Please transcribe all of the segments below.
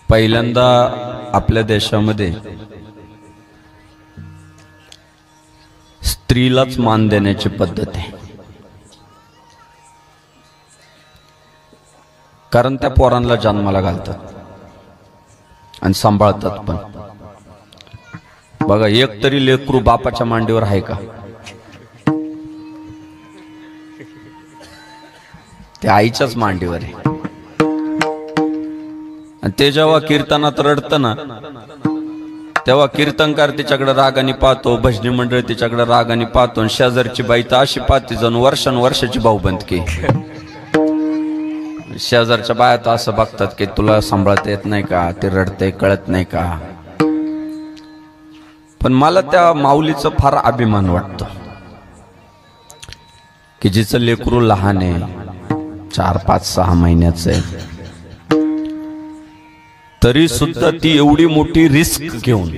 पहिल्यांदा आपल्या देशामध्ये स्त्रीलाच मान देण्याची पद्धत आहे, कारण त्या पोरांना जन्माला घालतात आणि सांभाळतात पण. बघा, एक तरी लेकरू बापाच्या मांडीवर आहे का? ते आईच्याच मांडीवर आहे. आणि ते जेव्हा कीर्तनात रडतं ना, तेव्हा कीर्तनकार तिच्याकडे रागाने पाहतो, भजनी मंडळ तिच्याकडे रागाने पाहतो, आणि शेजारची बाई तर अशी पाहते जणू वर्षानुवर्षाची भाऊबंदकी. शेजारच्या बाया तर असं बघतात की तुला सांभाळता येत नाही का, ते रडते कळत नाही का. पण मला त्या माऊलीचा फार अभिमान वाटतो की जिचं लेकरू लहान आहे, 4, 5, 6 महिन्याचं आहे, तरी सुद्धा ती एवढी मोठी रिस्क घेऊन,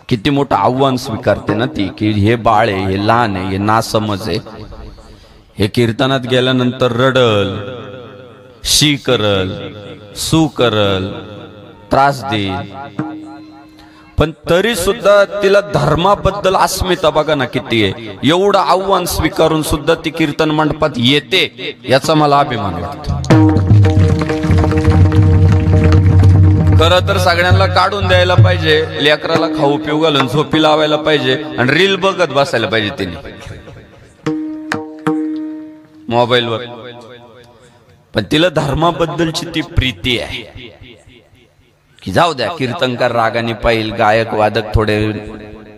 किती मोठं आव्हान स्वीकारते ना ती, की हे बाळ आहे, हे लहान आहे, हे नासमज आहे, हे कीर्तनात गेल्यानंतर रडल, शी करल, सू करल, त्रास देईल, पण तरी सुद्धा तिला धर्माबद्दल अस्मिता बघा ना किती आहे. एवढं आव्हान स्वीकारून सुद्धा ती कीर्तन मंडपात येते, याचा मला अभिमान वाटतो. खरं तर सगळ्यांना काढून द्यायला पाहिजे, लेकराला खाऊ पिऊ घालून झोपी लावायला पाहिजे आणि रील बघत बसायला पाहिजे तिने मोबाईलवर. पण तिला धर्माबद्दलची ती प्रीती आहे की जाऊ द्या, कीर्तनकार रागाने पाहिल, गायक वादक थोडे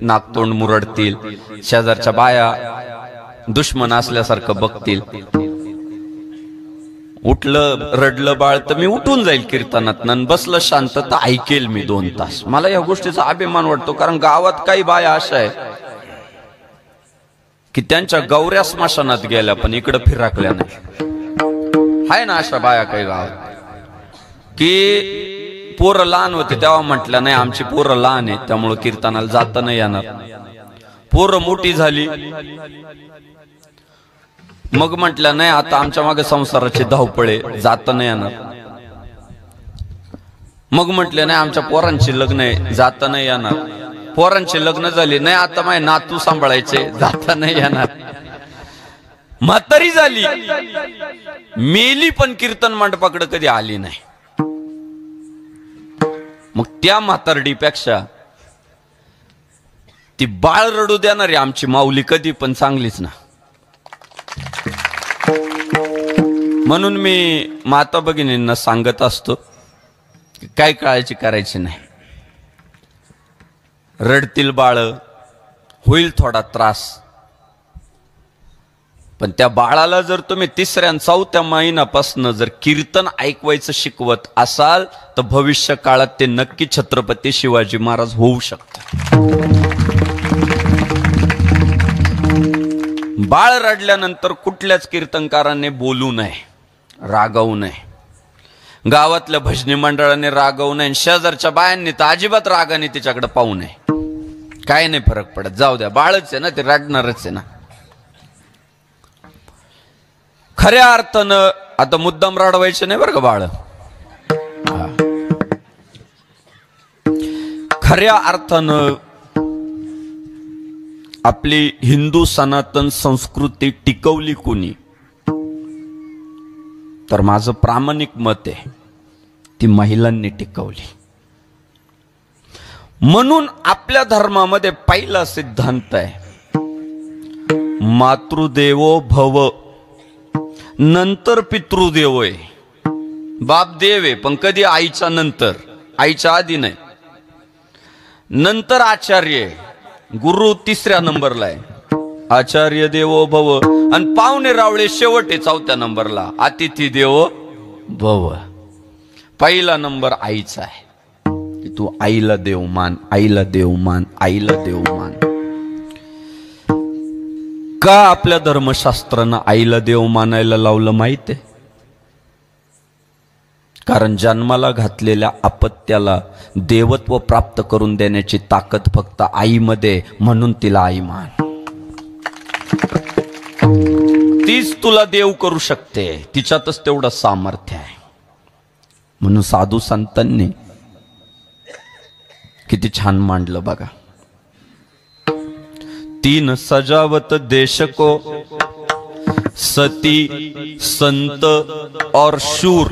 नाकतोंड मुरडतील, शेजारच्या बाया दुश्मन असल्यासारखं बघतील. उठलं रडलं बाळ तर मी उठून जाईल कीर्तनात, बसलं शांत तर ऐकेल मी 2 तास. मला या गोष्टीचा अभिमान वाटतो, कारण गावात काही बाया अशा आहे की त्यांच्या गौऱ्या स्मशानात गेल्या पण इकडं फिरकल्या नाही. आहे ना अशा बाया काही गावात, की पोरं लहान होते तेव्हा म्हटलं नाही आमची पोरं लहान आहे त्यामुळं कीर्तनाला जाता नाही येणार. पोरं मोठी झाली मग म्हटलं नाही आता आमच्या मागे संसाराची धावपळे, जाता नाही येणार. मग म्हटले नाही आमच्या पोरांची लग्न आहे, जाता नाही येणार. पोरांची लग्न झाली, नाही आता माझे नातू सांभाळायचे, जाता नाही येणार. म्हातारी झाली, मेली पण कीर्तन मंडपाकडे कधी आली नाही. मग त्या म्हातारडीपेक्षा ती बाळ रडू देणारी आमची माऊली कधी पण चांगलीच ना. म्हणून मी माता भगिनींना सांगत असतो की काय काळजी करायची नाही. रडतील बाळ, होईल थोडा त्रास, पण त्या बाळाला जर तुम्ही 3ऱ्या आणि 4थ्या महिन्यापासून जर कीर्तन ऐकवायचं शिकवत असाल तर भविष्य काळात ते नक्की छत्रपती शिवाजी महाराज होऊ शकतात. बाळ रडल्यानंतर कुठल्याच कीर्तनकाराने बोलू नये, रागवू नये. गावातल्या भजनी मंडळाने रागवू नये, शेजारच्या बायांनी तर अजिबात रागाने तिच्याकडे पाहू नये. काय नाही फरक पडत, जाऊ द्या, बाळच आहे ना, ते रडणारच आहे ना. खऱ्या अर्थानं आता मुद्दाम रडवायचे नाही बरं का बाळ. खऱ्या अर्थानं आपली हिंदू सनातन संस्कृती टिकवली कोणी, तर माझं प्रामाणिक मत आहे ती महिलांनी टिकवली. म्हणून आपल्या धर्मामध्ये पहिला सिद्धांत आहे मातृदेवो भव, नंतर पितृदेव आहे. बाप देव आहे पण कधी आईच्या नंतर, आईच्या आधी नाही. नंतर आचार्य आहे, गुरु 3ऱ्या नंबरला आहे, आचार्य देवो भव, आणि पाहुणे रावळे शेवट आहे 4थ्या नंबरला, अतिथी देवो भव. पहिला नंबर आईचा आहे की तू आईला देव मान, आईला देव मान, आईला देव मान. का आपल्या धर्मशास्त्रानं आईला देव मानायला लावलं माहित आहे? कारण जन्माला घातलेल्या अपत्याला देवत्व प्राप्त करून देण्याची ताकद फक्त आईमध्ये, म्हणून तिला आई मान. तीच तुला देव करू शकते, तिच्यातच तेवढं सामर्थ्य आहे. म्हणून साधू संतांनी किती छान मांडलं बघा. तीन सजावत देश को, सती संत और शूर.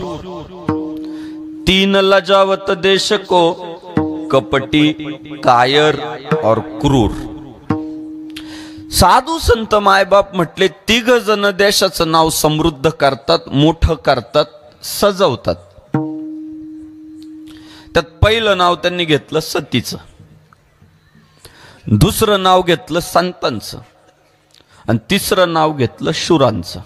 तीन लजावत देश को, कपटी कायर और क्रूर. साधू संत मायबाप म्हटले तिघ जण देशाचं नाव समृद्ध करतात, मोठं करतात, सजवतात. त्यात पहिलं नाव त्यांनी घेतलं सतीचं, दुसरं नाव घेतलं संतांचं आणि तिसरं नाव घेतलं शूरांचं.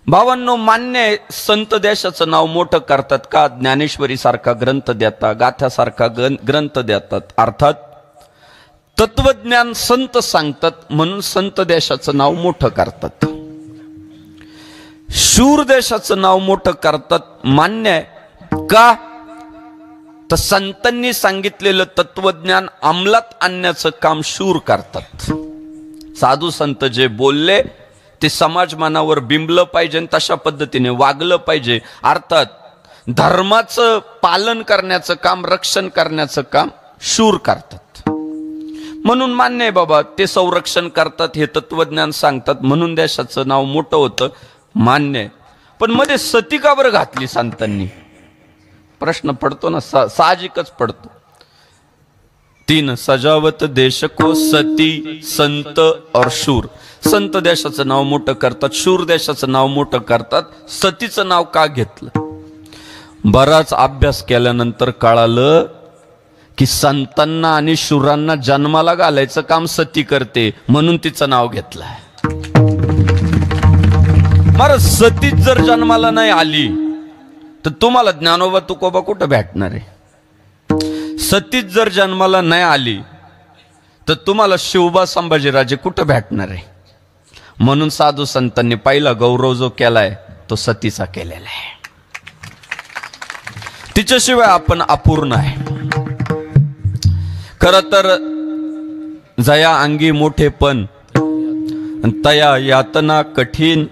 भावांनो, मान्य आहे संत देशाचं नाव मोठं करतात का? ज्ञानेश्वरी सारखा ग्रंथ देतात, गाथ्यासारखा ग्रंथ देतात. अर्थात तत्वज्ञान संत सांगतात म्हणून संत देशाचं नाव मोठं करतात. शूर देशाचं नाव मोठं करतात, मान्य आहे का? तर संतांनी सांगितलेलं तत्वज्ञान अंमलात आणण्याचं काम शूर करतात. साधू संत जे बोलले ते समाज मनावर बिंबलं पाहिजे आणि तशा पद्धतीने वागलं पाहिजे. अर्थात धर्माचं पालन करण्याचं काम, रक्षण करण्याचं काम शूर करतात. म्हणून मान्य आहे बाबा, ते संरक्षण करतात, हे तत्वज्ञान सांगतात म्हणून देशाचं नाव मोठं होतं, मान्य आहे. पण मध्ये सती का बरं घातली संतांनी? प्रश्न पडतो ना, साहजिकच पडतो. तीन सजावत देश को, सती संत और शूर. संत देशाचं नाव मोठं करतात, शूर देशाचं नाव मोठं करतात. सतीचं नाव का घेतलं? बराच अभ्यास केल्यानंतर कळालं की संतांना आणि शूरांना जन्माला घालायचं काम सती करते म्हणून तिचं नाव घेतलं. महाराज, सतीच जर जन्माला नाही आली तर तुम्हाला ज्ञानोबा तुकोबा कुठं भेटणार आहे? सतीच जर जन्माला नाही आली तर तुम्हाला शिवबा संभाजीराजे कुठं भेटणार आहे? म्हणून साधू संतांनी पहिला गौरव जो केलाय तो सतीचा केलेला आहे. तिच्याशिवाय आपण अपूर्ण आहे. खर तर जया अंगी मोठेपण तया यातना कठीण.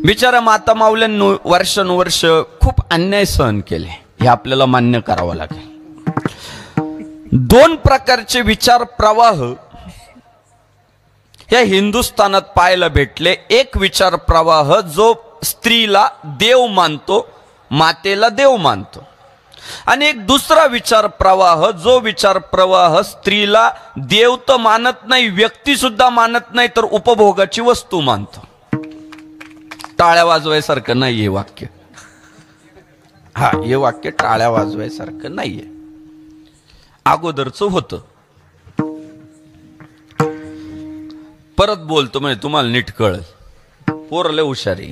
बिचारा माता माऊल्यांनी वर्षानुवर्ष खूप अन्याय सहन केले, हे आपल्याला मान्य करावं लागेल. दोन प्रकारचे विचार प्रवाह या हिंदुस्थानात पाहायला भेटले. एक विचार प्रवाह जो स्त्रीला देव मानतो, मातेला देव मानतो, आणि एक दुसरा विचार प्रवाह जो विचार प्रवाह स्त्रीला देव तर मानत नाही, व्यक्ती सुद्धा मानत नाही, तर उपभोगाची वस्तू मानतो. टाळ्या वाजवायसारखं नाही हे वाक्य. हा, हे वाक्य टाळ्या वाजवायसारखं नाहीये, अगोदरचं होतं. परत बोलतो म्हणजे तुम्हाला नीट कळेल. पोरले हुशारी.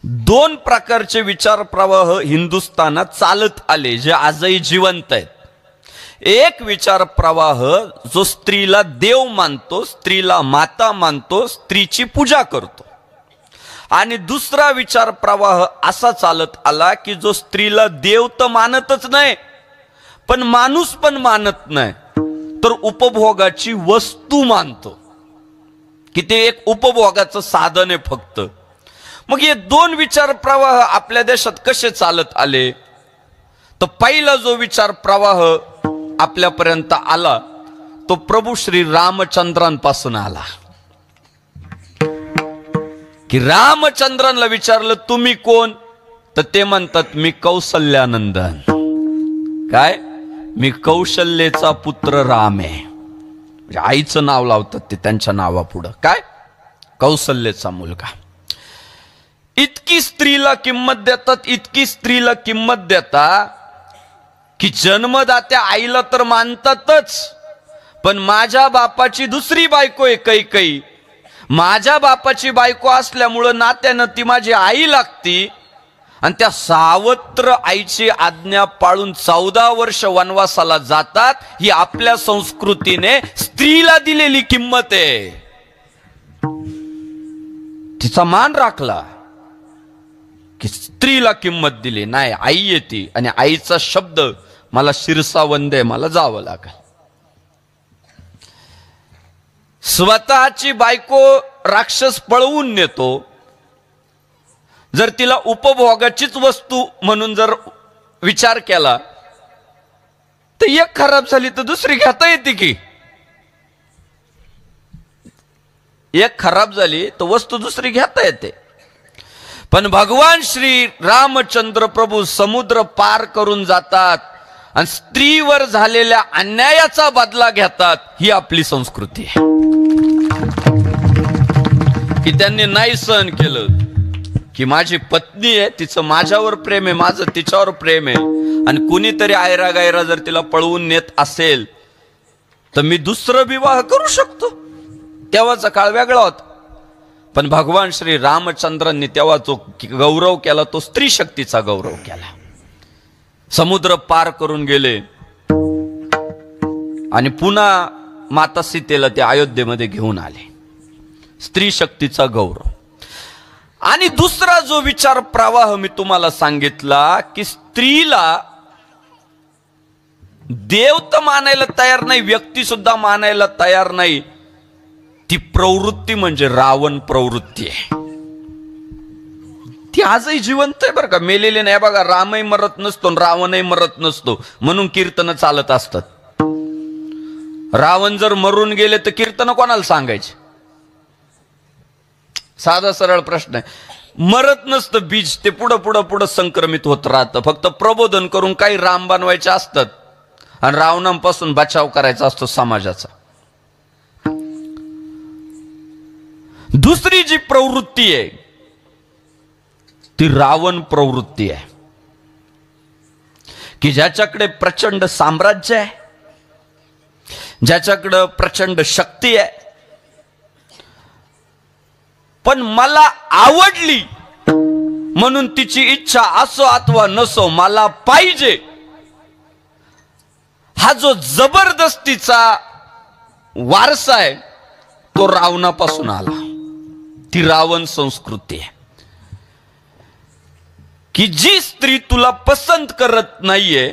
दोन प्रकारचे विचार प्रवाह हिंदुस्थानात चालत आले जे आजही जिवंत आहेत. एक विचार प्रवाह जो स्त्रीला देव मानतो, स्त्रीला माता मानतो, स्त्रीची पूजा करतो, आणि दुसरा विचार प्रवाह असा चालत आला की जो स्त्रीला देव तर मानतच नाही, पण माणूस पण मानत नाही, तर उपभोगाची वस्तू मानतो, की ते एक उपभोगाचं साधन आहे फक्त. मग हे दोन विचार प्रवाह आपल्या देशात कसे चालत आले? तर पहिला जो विचार प्रवाह आपल्यापर्यंत आला तो प्रभू श्री रामचंद्रांपासून आला. की रामचंद्रांना विचारलं तुम्ही कोण? तर ते म्हणतात मी कौसल्यानंदन. काय? मी कौशल्येचा पुत्र राम आहे. म्हणजे आईचं नाव लावतात ते त्यांच्या नावापुढं. काय? कौशल्येचा मुलगा. इतकी स्त्रीला किंमत देतात, इतकी स्त्रीला किंमत देतात की जन्मदात्या आईला तर मानतातच, पण माझ्या बापाची दुसरी बायको आहे कैकई, माझ्या बापाची बायको असल्यामुळं नात्यानं ती माझी आई लागती, आणि त्या सावत्र आईची आज्ञा पाळून 14 वर्ष वनवासाला जातात. ही आपल्या संस्कृतीने स्त्रीला दिलेली किंमत आहे. तिचा मान राखला की स्त्रीला किंमत दिली. नाही, आई येते आणि आईचा शब्द मला शिरसावंद आहे, मला जावं लागेल. स्वतःची बायको राक्षस पळवून नेतो, जर तिला उपभोगाचीच वस्तू म्हणून जर विचार केला तर एक खराब झाली तर दुसरी घेता येते की. एक खराब झाली तर वस्तू दुसरी घेता येते. पण भगवान श्री रामचंद्र प्रभू समुद्र पार करून जातात आणि स्त्रीवर झालेल्या अन्यायाचा बदला घेतात. ही आपली संस्कृती आहे की त्यांनी नाही सहन केलं की माझी पत्नी आहे, तिचं माझ्यावर प्रेम आहे, माझं तिच्यावर प्रेम आहे, आणि कुणीतरी आयरा गायरा जर तिला पळवून नेत असेल तर मी दुसरं विवाह करू शकतो. तेव्हाचा काळ वेगळा होता. पण भगवान श्री रामचंद्रांनी तेव्हा जो गौरव केला तो स्त्री शक्तीचा गौरव केला. समुद्र पार करून गेले आणि पुन्हा माता सीतेला ते अयोध्येमध्ये घेऊन आले. स्त्री शक्तीचा गौरव. आणि दुसरा जो विचार प्रवाह मी तुम्हाला सांगितला की स्त्रीला देव तर मानायला तयार नाही, व्यक्ती सुद्धा मानायला तयार नाही, ती प्रवृत्ती म्हणजे रावण प्रवृत्ती आहे. ती आजही जिवंत आहे बरं का, मेलेले नाही. बघा, रामही मरत नसतो, रावणही मरत नसतो, म्हणून कीर्तन चालत असतात. रावण जर मरून गेले तर कीर्तन कोणाला सांगायचे? साधा सरळ प्रश्न आहे. मरत नसतं बीज, ते पुढं पुढं पुढं संक्रमित होत राहतं. फक्त प्रबोधन करून काही राम बनवायचे असतात आणि रावणांपासून बचाव करायचा असतो समाजाचा. दुसरी जी प्रवृत्ती आहे ती रावण प्रवृत्ती आहे की ज्याच्याकडे प्रचंड साम्राज्य आहे, ज्याच्याकडे प्रचंड शक्ती आहे, पण मला आवडली म्हणून तिची इच्छा असो अथवा नसो मला पाहिजे, हा जो जबरदस्तीचा वारसा आहे तो रावणापासून आला. ती रावण संस्कृती आहे की जी स्त्री तुला पसंत करत नाहीये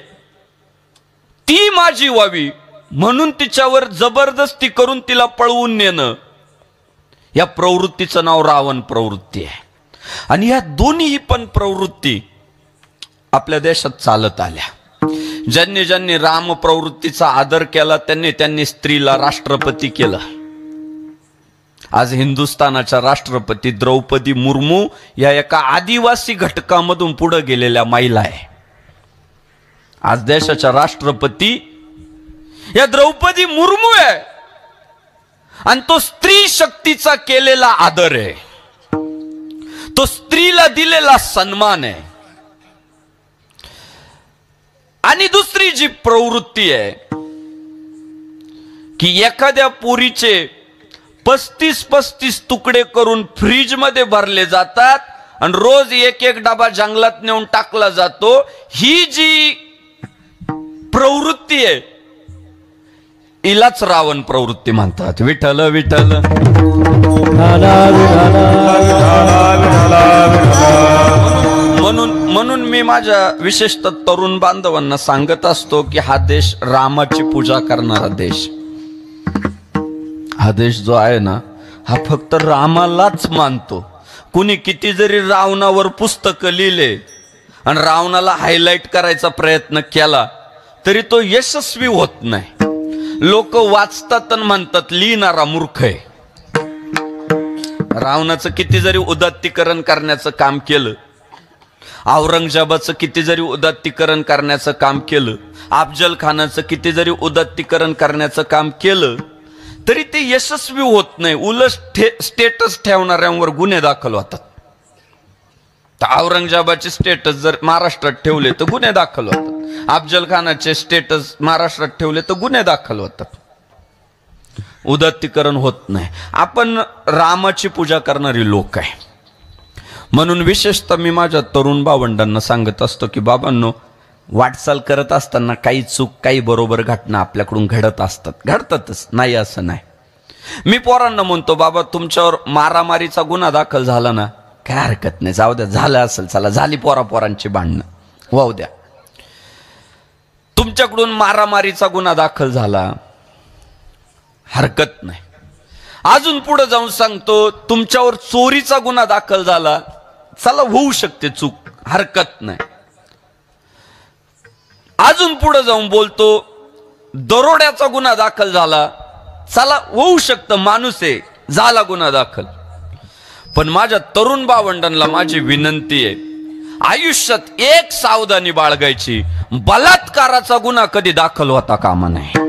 ती माझी व्हावी म्हणून तिच्यावर जबरदस्ती करून तिला पळवून नेणं, या प्रवृत्तीचं नाव रावण प्रवृत्ती आहे. आणि या दोन्ही पण प्रवृत्ती आपल्या देशात चालत आल्या. ज्यांनी ज्यांनी राम प्रवृत्तीचा आदर केला त्यांनी त्यांनी स्त्रीला राष्ट्रपती केलं. आज हिंदुस्थानाच्या राष्ट्रपती द्रौपदी मुर्मू या एका आदिवासी घटकामधून पुढे गेलेल्या महिला आहे. आज देशाच्या राष्ट्रपती या द्रौपदी मुर्मू आहे आणि तो स्त्री शक्तीचा केलेला आदर आहे, तो स्त्रीला दिलेला सन्मान आहे. आणि दुसरी जी प्रवृत्ती आहे की एखाद्या पोरीचे 35-35 तुकडे करून फ्रीज मध्ये भरले जातात आणि रोज एक एक डबा जंगलात नेऊन टाकला जातो, ही जी प्रवृत्ती आहे हिलाच रावण प्रवृत्ती म्हणतात. विठ्ठल विठ्ठल म्हणून मी माझ्या विशेषतः तरुण बांधवांना सांगत असतो की हा देश रामाची पूजा करणारा देश, हा देश जो आहे ना हा फक्त रामालाच मानतो. कुणी किती जरी रावणावर पुस्तक लिहिले आणि रावणाला हायलाइट करायचा प्रयत्न केला तरी तो यशस्वी होत नाही. लोक वाचतात आणि म्हणतात लिहिणारा मूर्ख आहे. रावणाचं किती जरी उदात्तीकरण करण्याचं काम केलं, औरंगजेबाचं किती जरी उदात्तीकरण करण्याचं काम केलं, अफजल खानाचं किती जरी उदात्तीकरण करण्याचं काम केलं तरी ते यशस्वी होत नाही. उलट स्टेटस ठेवणाऱ्यांवर गुन्हे दाखल होतात. तर औरंगजेबाचे स्टेटस जर महाराष्ट्रात ठेवले तर गुन्हे दाखल होतात, अफजल खानाचे स्टेटस महाराष्ट्रात ठेवले तर गुन्हे दाखल होतात. उदात्तीकरण होत नाही. आपण रामाची पूजा करणारी लोक आहे म्हणून विशेषतः मी माझ्या तरुण भावंडांना सांगत असतो की बाबांनो, वाटचाल करत असताना काही चूक काही बरोबर घटना आपल्याकडून घडत असतात, घडतातच, नाही असं नाही. मी पोरांना म्हणतो बाबा तुमच्यावर मारामारीचा गुन्हा दाखल झाला ना, काय हरकत नाही, जाऊ द्या, झालं असेल, चला झाली पोरांची भांडणं, वाहू द्या. तुमच्याकडून मारामारीचा गुन्हा दाखल झाला, हरकत नाही. अजून पुढे जाऊन सांगतो तुमच्यावर चोरीचा गुन्हा दाखल झाला, चला होऊ शकते चूक, हरकत नाही. अजून पुढे जाऊन बोलतो दरोड्याचा गुन्हा दाखल झाला, चला होऊ शकतं, माणूस आहे, झाला गुन्हा दाखल. पण माझ्या तरुण भावंडांना माझी विनंती आहे, आयुष्यात एक सावधानी बाळगायची, बलात्काराचा गुन्हा कधी दाखल होता कामा नये.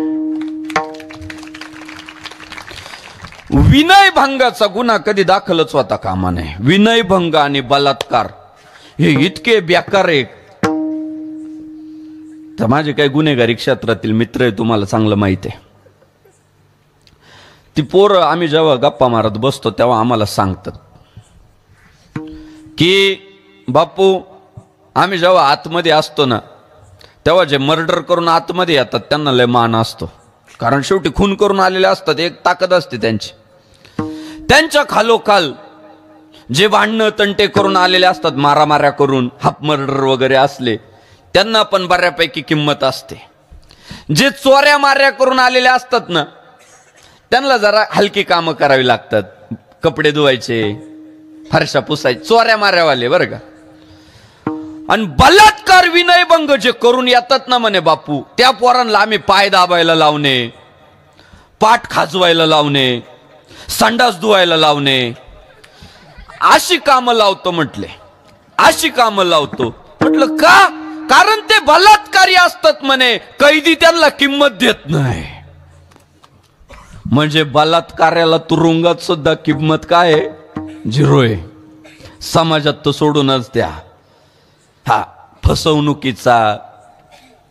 विनयभंगाचा गुन्हा कधी दाखलच होता कामा नये. विनयभंग आणि बलात्कार हे इतके बेकार आहे. तर माझे काही गुन्हेगारी क्षेत्रातील मित्र आहे, तुम्हाला चांगलं माहिती आहे. ती पोरं आम्ही जेव्हा गप्पा मारत बसतो तेव्हा आम्हाला सांगतात की बापू, आम्ही जेव्हा आतमध्ये असतो ना तेव्हा जे मर्डर करून आतमध्ये येतात त्यांना लय मान असतो, कारण शेवटी खून करून आलेले असतात, एक ताकद असते त्यांची. त्यांच्या खालोखाल जे भांडणं तंटे करून आलेले असतात, मारामाऱ्या करून, हाफ मर्डर वगैरे असले, त्यांना पण बऱ्यापैकी किंमत असते. जे चोऱ्या माऱ्या करून आलेले असतात ना त्यांना जरा हलकी कामं करावी लागतात, कपडे धुवायचे, फरशा पुसायचे, चोऱ्या माऱ्यावाले बरं का. आणि बलात्कार विनयभंग जे करून येतात ना म्हणे बापू, त्या पोरांना आम्ही पाय दाबायला लावणे, पाठ खाजवायला लावणे, संडास धुवायला लावणे, अशी कामं लावतो म्हटले. अशी कामं लावतो म्हटलं का? कारण ते बलात्कारी असतात म्हणे, कैदी त्यांना किंमत देत नाही. म्हणजे बलात्कार्याला तुरुंगात सुद्धा किंमत काय आहे? झिरो आहे. समाजात तो सोडूनच द्या. हा फसवणुकीचा,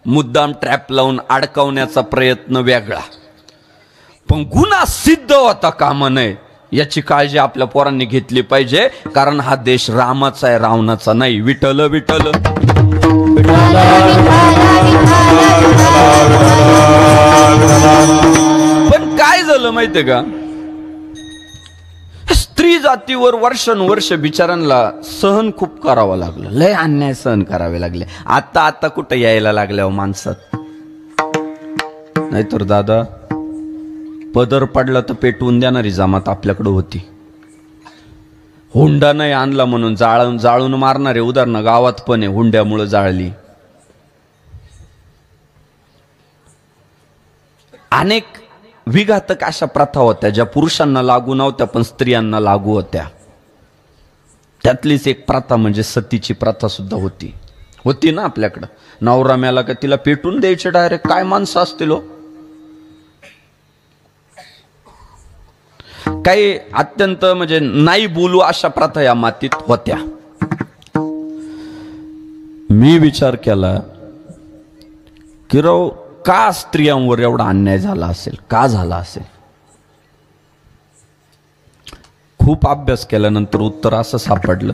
मुद्दाम ट्रॅप लावून अडकवण्याचा प्रयत्न वेगळा, पण गुन्हा सिद्ध होता कामा नये याची काळजी आपल्या पोरांनी घेतली पाहिजे. कारण हा देश रामाचा आहे, रावणाचा नाही. विठ्ठल विठ्ठल. पण काय झालं माहितीये का, स्त्री जातीवर वर्षानुवर्ष बिचारांना सहन खूप करावं लागलं, लय अन्याय सहन करावे लागले. आता कुठं यायला लागल्या माणसात. नाहीतर दादा पदर पडला तर पेटवून देणारी जमात आपल्याकडे होती. हुंडा नाही आणला म्हणून जाळून मारणारे उदाहरणं गावात पण आहे. हुंड्यामुळे जाळली. अनेक विघातक अशा प्रथा होत्या ज्या पुरुषांना लागू नव्हत्या पण स्त्रियांना लागू होत्या. त्यातलीच एक प्रथा म्हणजे सतीची प्रथा सुद्धा होती ना आपल्याकडं. नवरा मेला का तिला पेटून द्यायचे डायरेक्ट. काय माणसं असतील. काही अत्यंत म्हणजे नाही बोलू अशा प्रथा या मातीत होत्या. मी विचार केला की राव, का स्त्रियांवर एवढा अन्याय झाला असेल, का झाला असेल. खूप अभ्यास केल्यानंतर उत्तर असं सापडलं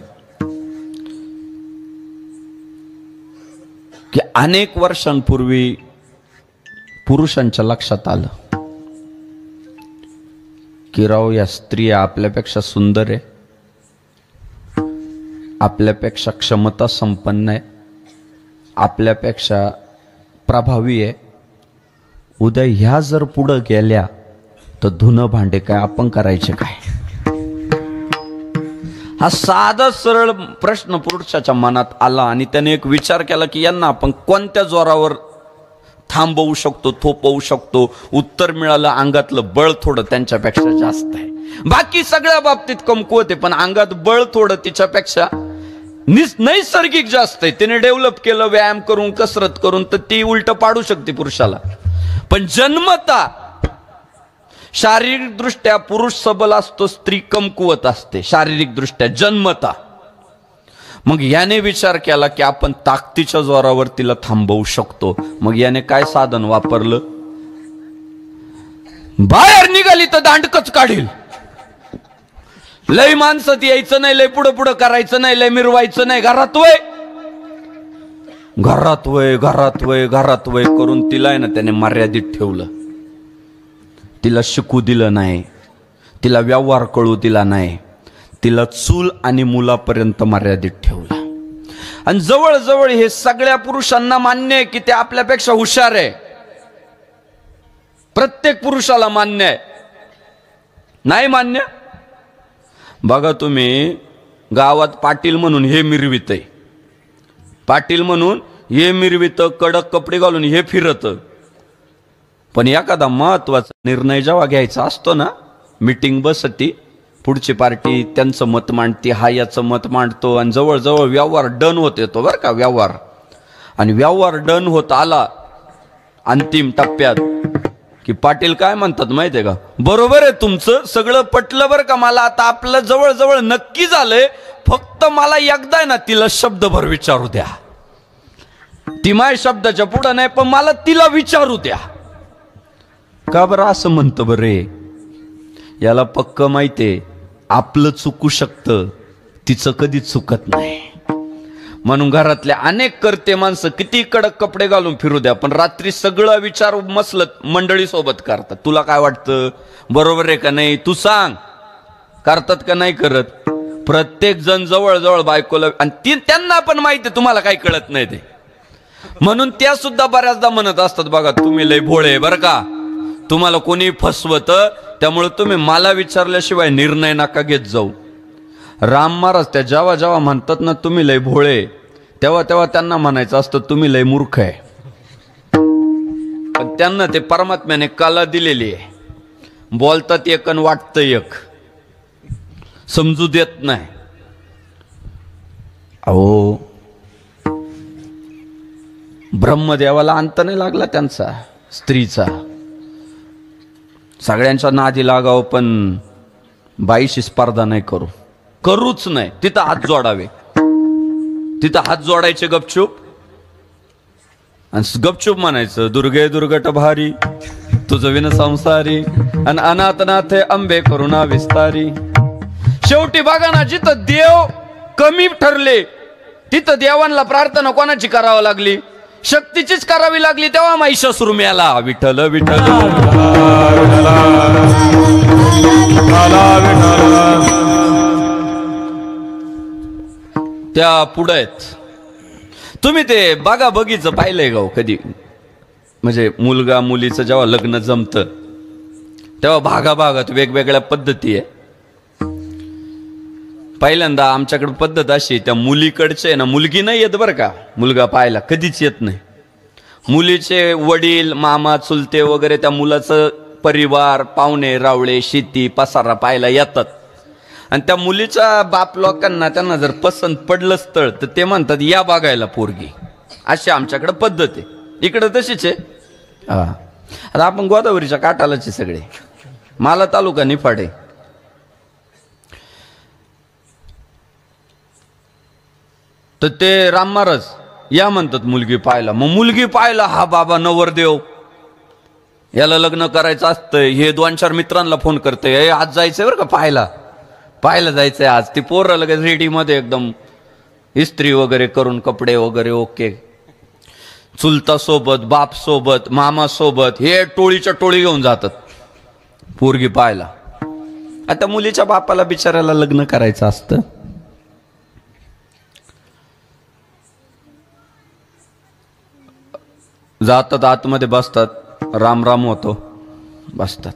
की अनेक वर्षांपूर्वी पुरुषांच्या लक्षात आलं की राव, या स्त्रिया आपल्यापेक्षा सुंदर आहे, आपल्यापेक्षा क्षमता संपन्न आहे, आपल्यापेक्षा प्रभावी आहे. उद्या ह्या जर पुढं गेल्या तर धुणं भांडे काय आपण करायचे काय. हा साधा सरळ प्रश्न पुरुषाच्या मनात आला आणि त्याने एक विचार केला की यांना आपण कोणत्या जोरावर थांबवू शकतो, थोपवू शकतो. उत्तर मिळालं, अंगातलं बळ थोडं त्यांच्यापेक्षा जास्त आहे. बाकी सगळ्या बाबतीत कमकुवत आहे पण अंगात बळ थोडं तिच्यापेक्षा नैसर्गिक जास्त आहे. तिने डेव्हलप केलं व्यायाम करून, कसरत करून, तर ती उलट पाडू शकते पुरुषाला. पण जन्मता शारीरिक दृष्ट्या पुरुष सबल असतो, स्त्री कमकुवत असते शारीरिक दृष्ट्या जन्मता. मग याने विचार केला की आपण ताकदीच्या जोरावर तिला थांबवू शकतो. मग याने काय साधन वापरलं? बाहेर निघाली तर दांडकच काढील. लय माणसात यायचं नाही, लय पुढं पुढं करायचं नाही, लय मिरवायचं नाही. घरात वय करून तिला आहे ना त्याने मर्यादित ठेवलं. तिला शिकू दिलं नाही, तिला व्यवहार कळू दिला नाही, तिला चूल आणि मुलापर्यंत मर्यादित ठेवला. आणि जवळजवळ हे सगळ्या पुरुषांना मान्य आहे की ते आपल्यापेक्षा हुशार आहे. प्रत्येक पुरुषाला मान्य आहे. नाही मान्य? बघा तुम्ही, गावात पाटील म्हणून हे मिरवित, पाटील म्हणून हे मिरवित, कडक कपडे घालून हे फिरत. पण एखादा महत्वाचा निर्णय जेव्हा घ्यायचा असतो ना, मीटिंग बसती, पुढची पार्टी त्यांचं मत मांडते, हा याचं मत मांडतो, आणि जवळजवळ व्यवहार डन होत येतो बरं का, व्यवहार. आणि व्यवहार डन होत आला अंतिम टप्प्यात की पाटील काय म्हणतात माहितीये का, बरोबर आहे तुमचं, सगळं पटलं बरं का मला, आता आपलं जवळजवळ नक्की झालंय, फक्त मला एकदा ना तिला शब्दभर विचारू द्या. ती माझ्या शब्दाच्या पुढं नाही, पण मला तिला विचारू द्या. का बरं असं म्हणतं बरे, याला पक्क माहितीये आपलं चुकू शकतं, तिचं कधी चुकत नाही. म्हणून घरातले अनेक करते माणसं किती कडक कपडे घालून फिरू द्या, पण रात्री सगळं विचार मसलत मंडळी सोबत करतात. तुला काय वाटतं, बरोबर आहे का नाही, तू सांग, करतात का नाही करत. प्रत्येक जण जवळजवळ बायकोला, आणि त्यांना पण माहिती तुम्हाला काही कळत नाही ते, म्हणून त्या सुद्धा बऱ्याचदा म्हणत असतात, बघा तुम्ही लय भोळे बरं का, तुम्हाला कोणी फसवत, त्यामुळे तुम्ही मला विचारल्याशिवाय निर्णय नका घेत जाऊ. राम महाराज त्या जेव्हा जेव्हा म्हणतात ना तुम्ही लय भोळे, तेव्हा तेव्हा त्यांना म्हणायचं असतं तुम्ही लय मूर्ख आहे. पण त्यांना ते परमात्म्याने कला दिलेली आहे, बोलतात एक आणि वाटतं एक, समजू देत नाही. अहो ब्रह्मदेवाला अंत नाही लागला त्यांचा, स्त्रीचा. सगळ्यांच्या नादी लागावं, पण बाईशी स्पर्धा नाही करूच नाही. तिथं हात जोडावे, तिथं हात जोडायचे गपचूप, आणि गपचूप म्हणायचं दुर्गे दुर्गट भारी तुझं विन संसारी, आणि अनाथ अंबे करुणा विस्तारी. शेवटी बघा ना, जिथं देव कमी ठरले तिथं देवांना प्रार्थना कोणाची करावी लागली, शक्तीचीच करावी लागली. तेव्हा महिषासुर मेला. विठ्ठल विठ्ठल त्या पुढे आहेत. तुम्ही ते बागा बगीचं पाहिलंय गाव कधी, म्हणजे मुलगा मुलीचं जेव्हा लग्न जमतं तेव्हा भागाभागात वेगवेगळ्या पद्धती आहे. पहिल्यांदा आमच्याकडे पद्धत अशी, त्या मुलीकडचे ना, मुलगी नाही येत बरं का, मुलगा पाहायला कधीच येत नाही. मुलीचे वडील, मामा, चुलते वगैरे, त्या मुलाचं परिवार, पाहुणे रावळे, शेती पसारा पाहायला येतात. आणि त्या मुलीच्या बाप लोकांना त्यांना जर पसंत पडलं स्थळ तर ते म्हणतात या बघायला पोरगी. अशी आमच्याकडे पद्धत आहे. इकडे तशीच आहे. आता आपण गोदावरीच्या काठालाचे सगळे, माला तालुका निफाड आहे. तर ते राम महाराज या म्हणतात मुलगी पाहायला. मग मुलगी पाहायला, हा बाबा नवरदेव, याला लग्न करायचं असतंय. हे 2-4 मित्रांना फोन करते, आज जायचंय बरं का पाहायला जायचंय आज. ती पोरं लगेच रेडी मध्ये एकदम इस्त्री वगैरे करून, कपडे वगैरे ओके, चुलता सोबत, बाप सोबत, मामा सोबत, हे टोळीच्या टोळी घेऊन जातात पोरगी पाहायला. आता मुलीच्या बापाला बिचारायला लग्न करायचं असतं. जातात आतमध्ये, बसतात, राम राम होतो, बसतात,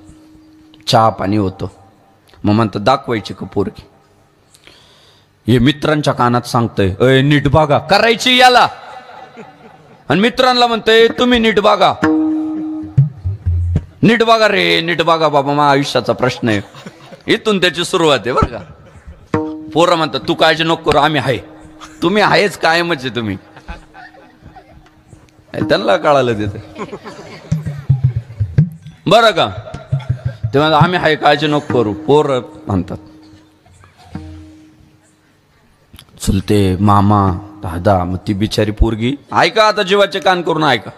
चहा पाणी होतो. मग म्हणतात दाखवायची का पोरगी. हे मित्रांच्या कानात सांगतंय, अय नीट बघा, करायची याला. आणि मित्रांना म्हणतंय तुम्ही नीट बघा, नीट बघा रे, नीट बघा बाबा, माझ्या आयुष्याचा प्रश्न आहे. इथून त्याची सुरुवात आहे बरं का. पोरं म्हणतात तू काळजी नको करू, आम्ही आहे. तुम्ही आहेच कायमच आहे तुम्ही. त्यांना कळालं तिथे बरं का. ते म्हणतात आम्ही आहे, काळजी नको करू. पोर म्हणतात चुलते, मामा, दादा. मग ती बिचारी पोरगी ऐका, आता जीवाचे कान करून ऐका.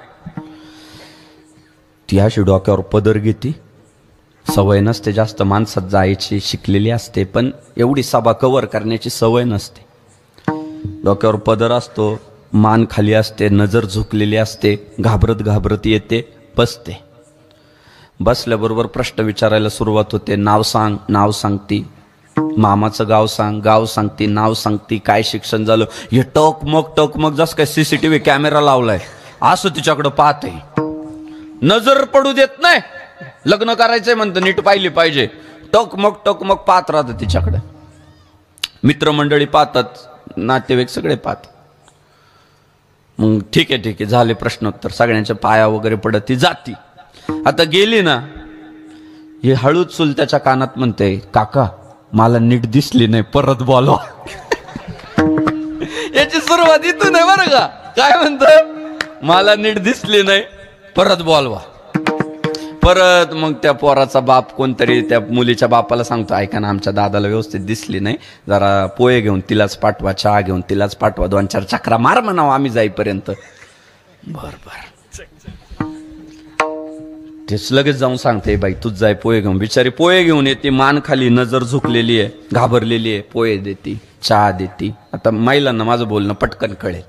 ती अशी डोक्यावर पदर घेते. सवय नसते जास्त माणसात जायची, शिकलेली असते, पण एवढी सभा कव्हर करण्याची सवय नसते. डोक्यावर पदर असतो, मान खाली असते, नजर झुकलेली असते, घाबरत घाबरत येते, बसते. बसल्याबरोबर प्रश्न विचारायला सुरुवात होते. नाव सांग, नाव सांगती. मामाचं गाव सांग, गाव सांगती, नाव सांगती, काय शिक्षण झालं. हे टकमक जसं काय CCTV कॅमेरा लावलाय असं तिच्याकडं पाहते. नजर पडू देत नाही. लग्न करायचंय म्हणतं, नीट पाहिली पाहिजे. टकमक पाहत राहतं तिच्याकडे. मित्रमंडळी पाहतात, नातेवाईक सगळे पाहतात. मग ठीक आहे झाले प्रश्नोत्तर, सगळ्यांच्या पाया वगैरे पडत ती जाती. आता गेली ना, हे हळूच चुलत्याच्या कानात म्हणते, काका मला नीट दिसली नाही, परत बोलवा. याची सुरुवात इथून आहे बरं का. काय म्हणतो, मला नीट दिसली नाही, परत बोलवा. परत मग त्या पोराचा बाप कोणतरी त्या मुलीच्या बापाला सांगतो, ऐका ना आमच्या दादाला व्यवस्थित दिसली नाही, जरा पोहे घेऊन तिलाच पाठवा, चहा घेऊन तिलाच पाठवा, 2-4 चक्रा मार म्हणावं आम्ही जाईपर्यंत. बर तेच लगेच जाऊन सांगते, बाई तूच जाय पोहे घेऊन. बिचारी पोहे घेऊन येते, मान खाली, नजर झुकलेली आहे, घाबरलेली आहे. पोहे देती, चहा देती. आता महिलांना माझं बोलणं पटकन कळेल.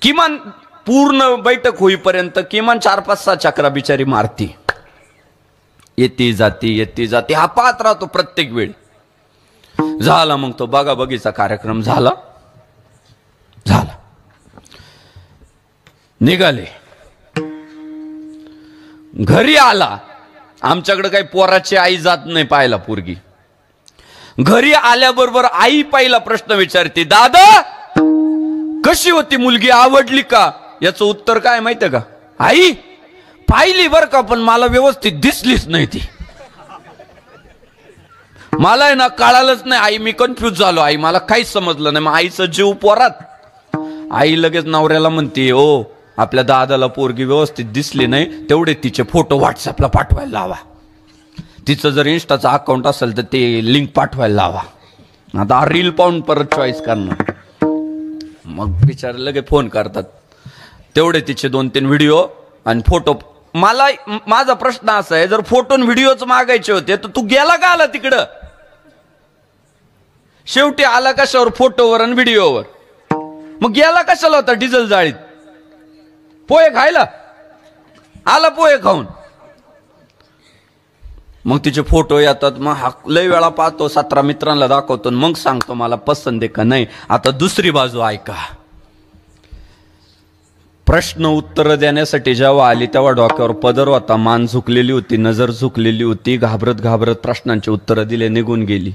किमान पूर्ण बैठक होईपर्यंत किमान 4-5-6 चक्रा बिचारी मारती. येती जाती हा पाहत राहतो प्रत्येक वेळी. झाला मग तो बघा बघीचा कार्यक्रम झाला. निघाले, घरी आला. आमच्याकडे काही पोराची आई जात नाही पाहायला पोरगी. घरी आल्याबरोबर आई पहिला प्रश्न विचारते, दादा कशी होती मुलगी, आवडली का? याचं उत्तर काय माहितीये का, आई पाहिली बर का, पण मला व्यवस्थित दिसलीच नाही ती. मला आहे ना कळालंच नाही आई, मी कन्फ्युज झालो आई, मला काहीच समजलं नाही. मग आईचं जीव पोरात. आई लगेच नवऱ्याला म्हणते, ओ आपल्या दादाला पोरगी व्यवस्थित दिसली नाही, तेवढे तिचे फोटो व्हॉट्सअपला पाठवायला लावा. तिचं जर इन्स्टाचं अकाउंट असेल तर ते लिंक पाठवायला लावा. आता रील पाहून परत चॉईस करणार. मग बिचारे लगे फोन करतात, तेवढे तिचे 2-3 व्हिडिओ आणि फोटो. माझा प्रश्न असा आहे, जर फोटो व्हिडिओच मागायचे होते तर तू गेला का आला तिकडं? शेवटी आला कशावर, फोटोवर आणि व्हिडिओवर. मग गेला कशाला होता डिझेल जाळीत? पोहे खायला आला, पोहे खाऊन. मग तिचे फोटो येतात. मग लय वेळा पाहतो, 17 मित्रांना दाखवतो, मग सांगतो मला पसंत आहे का नाही. आता दुसरी बाजू ऐका. प्रश्न उत्तर देण्यासाठी जेव्हा आली तेव्हा डोक्यावर पदर होता, मान झुकलेली होती, नजर झुकलेली होती. घाबरत प्रश्नांची उत्तर दिले, निघून गेली.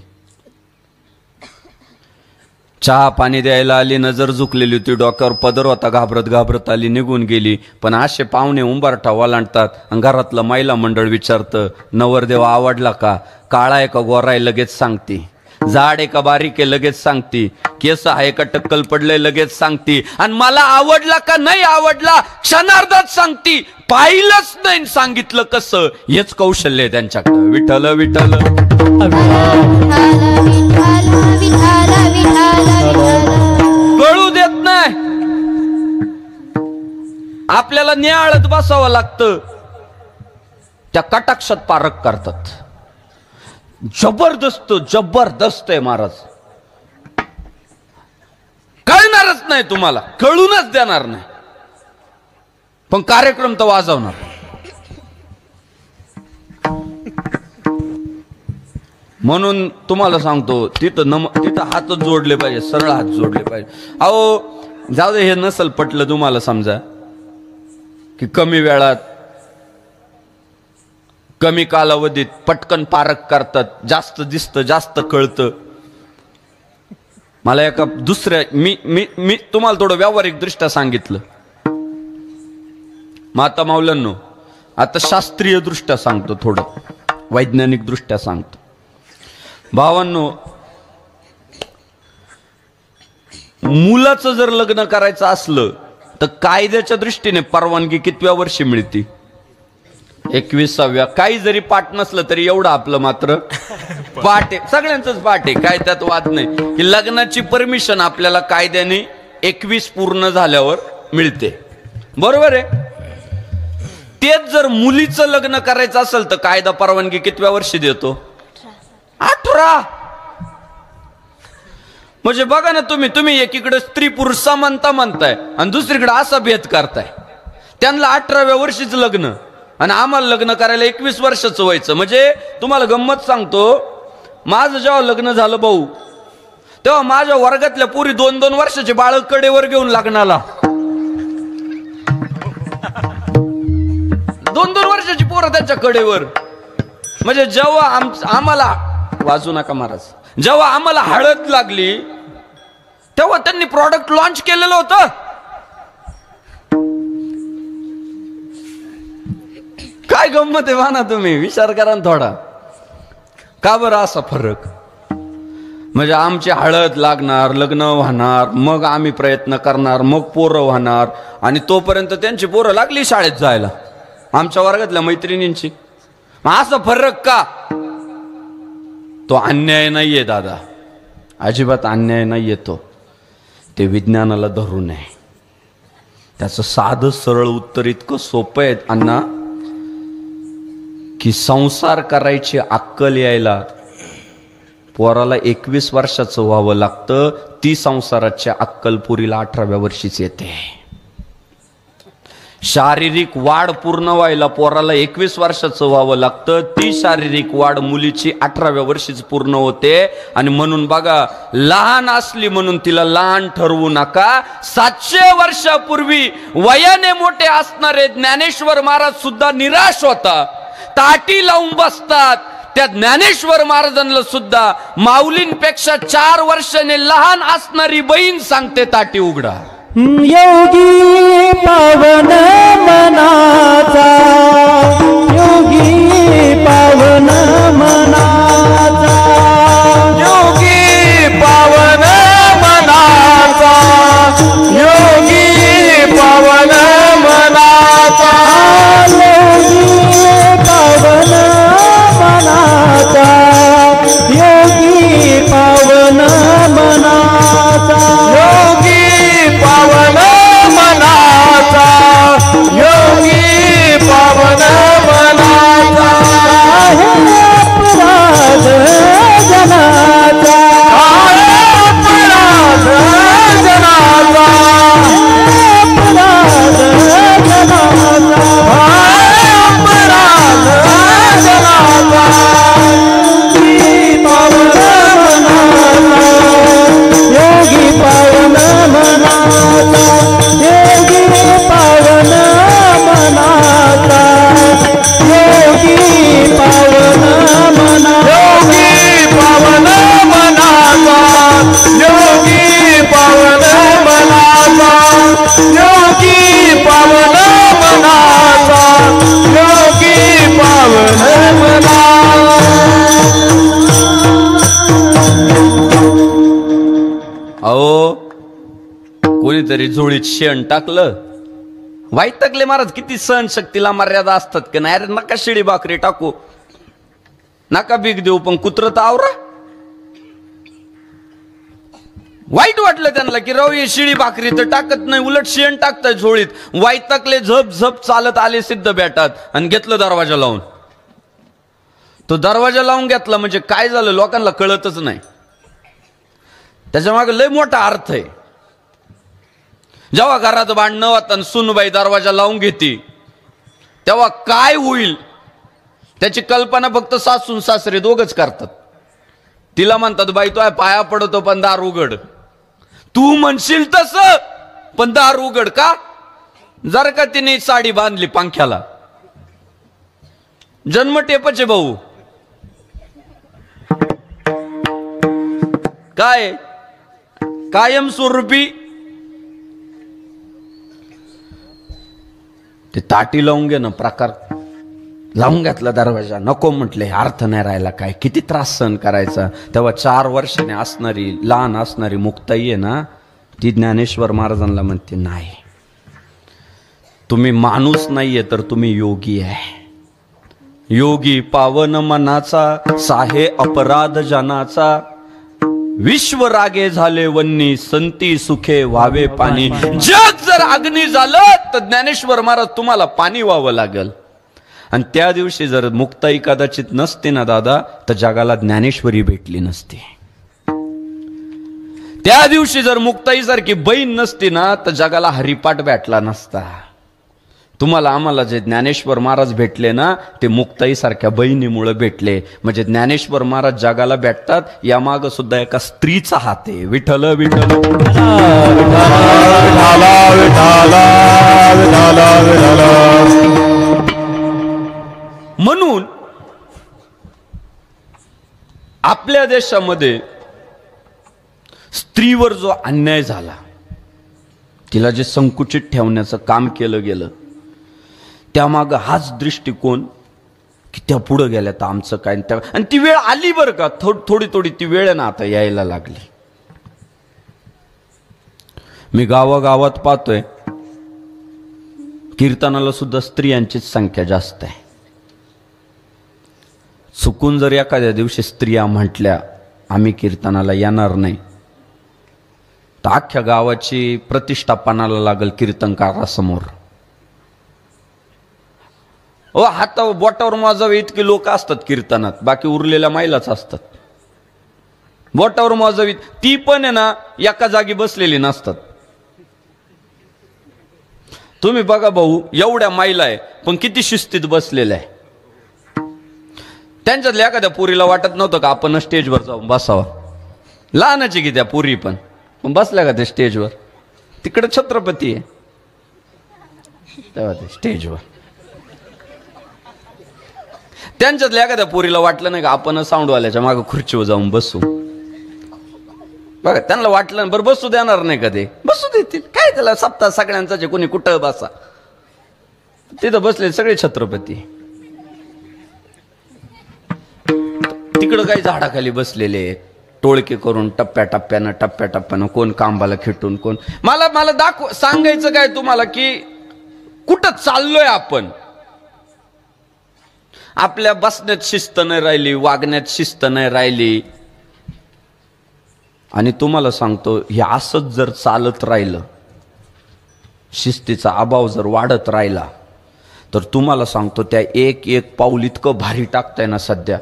चहा पाणी द्यायला आली, नजर झुकलेली होती, डोक्यावर पदर होता, घाबरत आली, निघून गेली. पण असे पाहुणे उंबारठा ओलांडतात आणि घरातलं महिला मंडळ विचारतं, नवरदेव आवडला का? काळा आहे का गोरा आहे लगेच सांगते, जाड आहे का बारीक आहे लगेच सांगती, केस आहे का टक्कल पडलंय लगेच सांगती, आणि मला आवडला का नाही आवडला क्षणार्धात सांगती. पाहिलंच नाही सांगितलं कसं, हेच कौशल्य आहे त्यांच्याकडे. विठ्ठल विठ्ठल कळू देत नाही. आपल्याला न्याळत बसावं लागतं. त्या कटाक्षात पारख करतात. जबरदस्त आहे महाराज. कळणारच नाही तुम्हाला, कळूनच देणार नाही, पण कार्यक्रम तर वाजवणार. म्हणून तुम्हाला सांगतो, तिथं हातच जोडले पाहिजे, सरळ हात जोडले पाहिजे. अहो जाऊ दे, हे नसल पटलं तुम्हाला, समजा की कमी वेळात कमी कालावधीत पटकन पारख करतात, जास्त दिसतं, जास्त कळतं. मला एका दुसऱ्या मी तुम्हाला थोडं व्यावहारिक दृष्ट्या सांगितलं. माता माऊल्यांनो, आता शास्त्रीय दृष्ट्या सांगतो, थोडं वैज्ञानिक दृष्ट्या सांगतो. भावांनो, मुलाचं जर लग्न करायचं असलं तर कायद्याच्या दृष्टीने परवानगी कितव्या वर्षी मिळते? 21व्या. काही जरी पाठ नसलं तरी एवढं आपलं मात्र पाठ आहे, सगळ्यांचंच पाठ आहे, काय त्यात वाद नाही की लग्नाची परमिशन आपल्याला कायद्याने 21 पूर्ण झाल्यावर मिळते. बरोबर आहे. तेच जर मुलीचं लग्न करायचं असेल तर कायदा परवानगी कितव्या वर्षी देतो? 18. म्हणजे बघा ना, तुम्ही एकीकडे स्त्री पुरुष समानता म्हणताय आणि दुसरीकडे असा भेद करताय. त्यांना 18व्या वर्षीच लग्न आणि आम्हाला लग्न करायला 21 वर्षाचं व्हायचं. म्हणजे तुम्हाला गंमत सांगतो, माझं जेव्हा लग्न झालं भाऊ, तेव्हा माझ्या वर्गातल्या पुरी 2-2 वर्षाचे बाळ कडेवर घेऊन लग्नाला, 2-2 वर्षाची पोरं त्यांच्या कडेवर. म्हणजे जेव्हा आम्हाला वाजू नका महाराज, जेव्हा आम्हाला हळद लागली तेव्हा त्यांनी प्रॉडक्ट लॉन्च केलेलं होतं. काय गंमत आहे म्हणा, तुम्ही विचार करा ना थोडा. का बरं असा फरक? म्हणजे आमची हळद लागणार, लग्न होणार, मग आम्ही प्रयत्न करणार, मग पोरं होणार, आणि तोपर्यंत त्यांची पोरं लागली शाळेत जायला, आमच्या वर्गातल्या मैत्रिणींची. असा फरक का? तो अन्याय नाहीये दादा, अजिबात अन्याय नाहीये. ते विज्ञानाला धरू नये. त्याचं साधं सरळ उत्तर इतकं सोपं आहे अण्णा, की संसार करायची अक्कल यायला पोराला 21 वर्षाचं व्हावं लागतं. ती संसाराच्या अक्कल पुरीला 18व्या वर्षीच येते. शारीरिक वाढ पूर्ण व्हायला पोराला 21 वर्षाचं व्हावं लागतं. ती शारीरिक वाढ मुलीची 18व्या वर्षीच पूर्ण होते. आणि म्हणून बघा, लहान असली म्हणून तिला लहान ठरवू नका. 700 वर्षापूर्वी वयाने मोठे असणारे ज्ञानेश्वर महाराज सुद्धा निराश होता, ताटी लावून बसतात. त्या ज्ञानेश्वर महाराजांना सुद्धा माऊलींपेक्षा 4 वर्षाने लहान असणारी बहीण सांगते ताटी उघडा. योगी पावन मनाचा, योगी पावन मनाचा, योगी पावन मनाचा, योगी पावन मनाचा, योगी पावन मनाचा, योगी पावन मनाचा, योगी पावन मनाचा, योगी पावन मनाचा, अपराध जनाचा, अपराध जनाचा, अपराध जनाचा, अपराध जनाचा, योगी पावन मनाचा, योगी पावन मनाचा, योगी पावन मनाचा, योगी पावन मनाचा, योगी पावन मनाचा, योगी पावन मनाचा, योगी पावन मनाचा. अहो, कोणीतरी झोळीत शेण टाकलं, वैतागले महाराज. किती सहनशक्तीला मर्यादा असतात की नाही? अरे नका शिळी भाकरी टाकू, नका भीक देऊ, पण कुत्रं तर आवरा. वाईट वाटलं त्यांना की राव हे शिळी भाकरी तर टाकत नाही, उलट शेण टाकताय झोळीत. वैतागले, झप झप चालत आले सिद्ध बेटात आणि घेतलं दरवाजा लावून. तो दरवाजा लावून घेतला म्हणजे काय झालं लोकांना कळतच नाही. त्याच्या मागे लय मोठा अर्थ आहे. जेव्हा घरात भांडणं होतं आणि सुनबाई दरवाजा लावून घेते तेव्हा काय होईल त्याची कल्पना फक्त सासून सासरे दोघच करतात. तिला म्हणतात बाई तो पाया पडतो पण दार उघड. तू म्हणशील तसं, पण दार उघड का? जर का तिने साडी बांधली पंख्याला, जन्मटेपचे भाऊ काय कायमस्वरूपी ते ताटी लावून घे ना प्रकार. लावून घातला दरवाजा, नको म्हटले, अर्थ नाही राहिला. काय किती त्रास सहन करायचा. तेव्हा 4 वर्षाने असणारी लहान असणारी मुक्ताई आहे ना, ती ज्ञानेश्वर महाराजांना म्हणते नाही, तुम्ही माणूस नाहीये तर तुम्ही योगी आहे. योगी पावन मनाचा, साहे अपराध जनाचा, विश्व रागे झाले वन्नी, संती सुखे व्हावे पाणी. जग जर अग्नी झालं तर ज्ञानेश्वर महाराज तुम्हाला पाणी व्हावं लागल. आणि त्या दिवशी जर मुक्ताई कदाचित नसते ना दादा, तर जगाला ज्ञानेश्वरी भेटली नसती. त्या दिवशी जर मुक्ताई सारखी बहीण नसती ना, तर जगाला हरिपाठ भेटला नसता. तुम्हाला आम्हाला जे ज्ञानेश्वर महाराज भेटले ना, ते मुक्ताई सारख्या बहिणीमुळे भेटले. म्हणजे ज्ञानेश्वर महाराज जगाला भेटतात, या माग सुद्धा एका स्त्रीचा हात आहे. विठ्ठल विठ्ठल म्हणून आपल्या देशामध्ये स्त्रीवर जो अन्याय झाला, तिला जे संकुचित ठेवण्याचं काम केलं गेलं, त्यामागं हाच दृष्टिकोन की त्या पुढे गेल्या तर आमचं काय. आणि ती वेळ आली बरं का, थोडी थोडी ती वेळ ना आता यायला लागली. मी गावागावात पाहतोय कीर्तनाला सुद्धा स्त्रियांचीच संख्या जास्त आहे. चुकून जर एखाद्या दिवशी स्त्रिया म्हटल्या आम्ही कीर्तनाला येणार नाही, तर अख्ख्या गावाची प्रतिष्ठा पणाला लागल कीर्तनकारासमोर. ओ हाता बोटावर मोजावे इतके लोक असतात कीर्तनात, बाकी उरलेल्या महिलाच असतात. बोटावर मोजावी ती पण आहे ना एका जागी बसलेली नसतात. तुम्ही बघा भाऊ, एवढ्या महिला आहे पण किती शिस्तीत बसलेल्या आहे. त्यांच्यातल्या एखाद्या पुरीला वाटत नव्हतं का आपण स्टेजवर जाऊन बसावा. लहानाची की त्या पुरी पण बसल्या का ते स्टेजवर, तिकडे छत्रपती आहे तेव्हा ते स्टेजवर. त्यांच्यातल्या एखाद्या पुरीला वाटलं नाही का आपण साऊंडवाल्याच्या मागे खुर्चीवर जाऊन बसू. बघा त्यांना वाटलं बरं बसू देणार नाही का, ते बसू देतील काय, त्याला सप्ताह सगळ्यांचा जे कोणी कुठं बसा. तिथं बसले सगळे छत्रपती, तिकडं काही झाडाखाली बसलेले टोळके करून टप्प्याटप्प्यानं कोण कांबाला खिटून कोण. मला सांगायचं काय तुम्हाला की कुठं चाललोय आपण. आपल्या बसण्यात शिस्त नाही राहिली, वागण्यात शिस्त नाही राहिली. आणि तुम्हाला सांगतो हे असंच जर चालत राहिलं, शिस्तीचा अभाव जर वाढत राहिला, तर तुम्हाला सांगतो त्या एक एक पाऊल इतकं भारी टाकताय ना सध्या.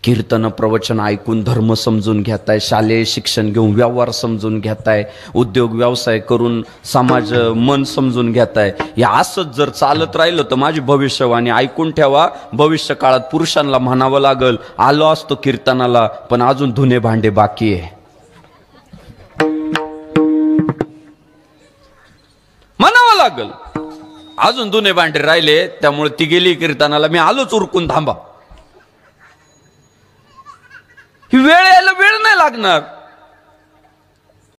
कीर्तन प्रवचन ऐकून धर्म समजून घेताय, शालेय शिक्षण घेऊन व्यवहार समजून घेताय, उद्योग व्यवसाय करून समाज मन समजून घेताय. या असंच जर चालत राहिलं तर माझी भविष्यवाणी ऐकून ठेवा, भविष्य काळात पुरुषांना म्हणावं लागल आलो असतो कीर्तनाला पण अजून धुणे भांडे बाकी आहे. म्हणावं लागल अजून धुणे भांडे राहिले, त्यामुळे ती गेली कीर्तनाला, मी आलोच उरकून, थांबा. ही वेळ यायला वेळ नाही लागणार.